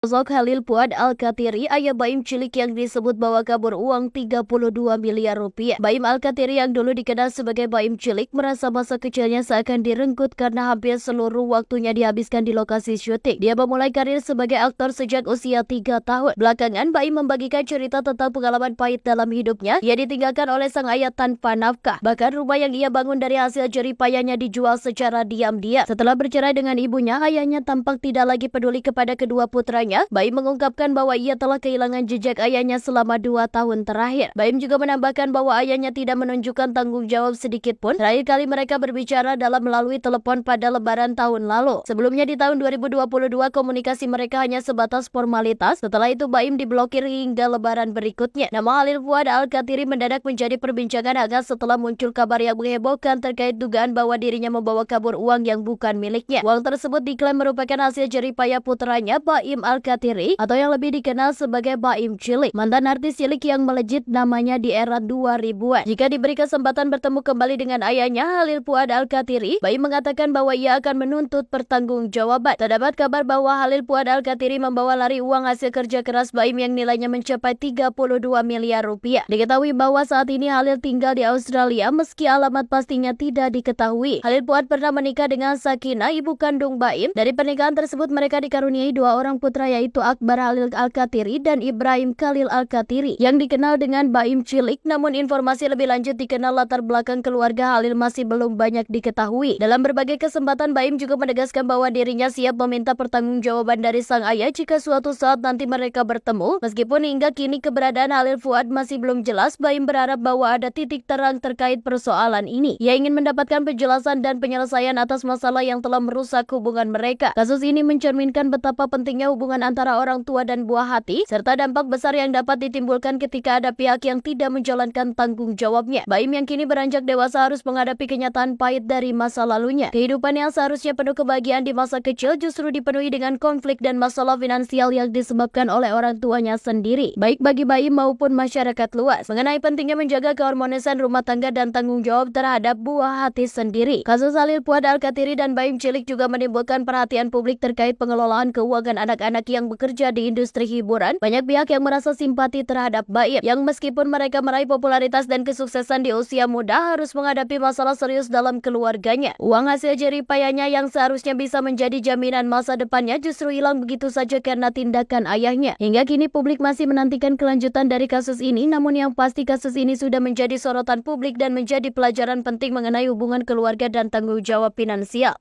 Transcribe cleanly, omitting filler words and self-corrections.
Sosok Halil Fuad Al-Kathiri, ayah Baim cilik yang disebut bawa kabur uang 32 miliar rupiah. Baim Al-Kathiri yang dulu dikenal sebagai Baim cilik merasa masa kecilnya seakan direnggut karena hampir seluruh waktunya dihabiskan di lokasi syuting. Dia memulai karir sebagai aktor sejak usia 3 tahun. Belakangan, Baim membagikan cerita tentang pengalaman pahit dalam hidupnya. Ia ditinggalkan oleh sang ayah tanpa nafkah. Bahkan rumah yang ia bangun dari hasil jerih payahnya dijual secara diam-diam. Setelah bercerai dengan ibunya, ayahnya tampak tidak lagi peduli kepada kedua putranya. Baim mengungkapkan bahwa ia telah kehilangan jejak ayahnya selama 2 tahun terakhir. Baim juga menambahkan bahwa ayahnya tidak menunjukkan tanggung jawab sedikit pun. Terakhir kali mereka berbicara dalam melalui telepon pada Lebaran tahun lalu. Sebelumnya di tahun 2022 komunikasi mereka hanya sebatas formalitas. Setelah itu Baim diblokir hingga Lebaran berikutnya. Nama Halil Fuad Al-Kathiri mendadak menjadi perbincangan hangat setelah muncul kabar yang menghebohkan terkait dugaan bahwa dirinya membawa kabur uang yang bukan miliknya. Uang tersebut diklaim merupakan hasil jerih payah putranya Baim Al-Kathiri atau yang lebih dikenal sebagai Baim cilik, mantan artis cilik yang melejit namanya di era 2000-an. Jika diberi kesempatan bertemu kembali dengan ayahnya Halil Fuad Al-Kathiri, Baim mengatakan bahwa ia akan menuntut pertanggungjawaban. Terdapat kabar bahwa Halil Fuad Al-Kathiri membawa lari uang hasil kerja keras Baim yang nilainya mencapai 32 miliar rupiah. Diketahui bahwa saat ini Halil tinggal di Australia meski alamat pastinya tidak diketahui. Halil Fuad pernah menikah dengan Sakinah, ibu kandung Baim. Dari pernikahan tersebut mereka dikaruniai 2 orang putra, yaitu Akbar Halil Al-Kathiri dan Ibrahim Khalil Al-Kathiri yang dikenal dengan Baim cilik. Namun informasi lebih lanjut dikenal latar belakang keluarga Halil masih belum banyak diketahui. Dalam berbagai kesempatan Baim juga menegaskan bahwa dirinya siap meminta pertanggungjawaban dari sang ayah jika suatu saat nanti mereka bertemu. Meskipun hingga kini keberadaan Halil Fuad masih belum jelas, Baim berharap bahwa ada titik terang terkait persoalan ini. Ia ingin mendapatkan penjelasan dan penyelesaian atas masalah yang telah merusak hubungan mereka. Kasus ini mencerminkan betapa pentingnya hubungan antara orang tua dan buah hati, serta dampak besar yang dapat ditimbulkan ketika ada pihak yang tidak menjalankan tanggung jawabnya. Baim yang kini beranjak dewasa harus menghadapi kenyataan pahit dari masa lalunya. Kehidupan yang seharusnya penuh kebahagiaan di masa kecil justru dipenuhi dengan konflik dan masalah finansial yang disebabkan oleh orang tuanya sendiri, baik bagi Baim maupun masyarakat luas. Mengenai pentingnya menjaga keharmonisan rumah tangga dan tanggung jawab terhadap buah hati sendiri, kasus Halil Fuad Al-Kathiri dan Baim cilik juga menimbulkan perhatian publik terkait pengelolaan keuangan anak-anak yang bekerja di industri hiburan. Banyak pihak yang merasa simpati terhadap Baim, yang meskipun mereka meraih popularitas dan kesuksesan di usia muda, harus menghadapi masalah serius dalam keluarganya. Uang hasil jerih payahnya yang seharusnya bisa menjadi jaminan masa depannya justru hilang begitu saja karena tindakan ayahnya. Hingga kini publik masih menantikan kelanjutan dari kasus ini, namun yang pasti kasus ini sudah menjadi sorotan publik dan menjadi pelajaran penting mengenai hubungan keluarga dan tanggung jawab finansial.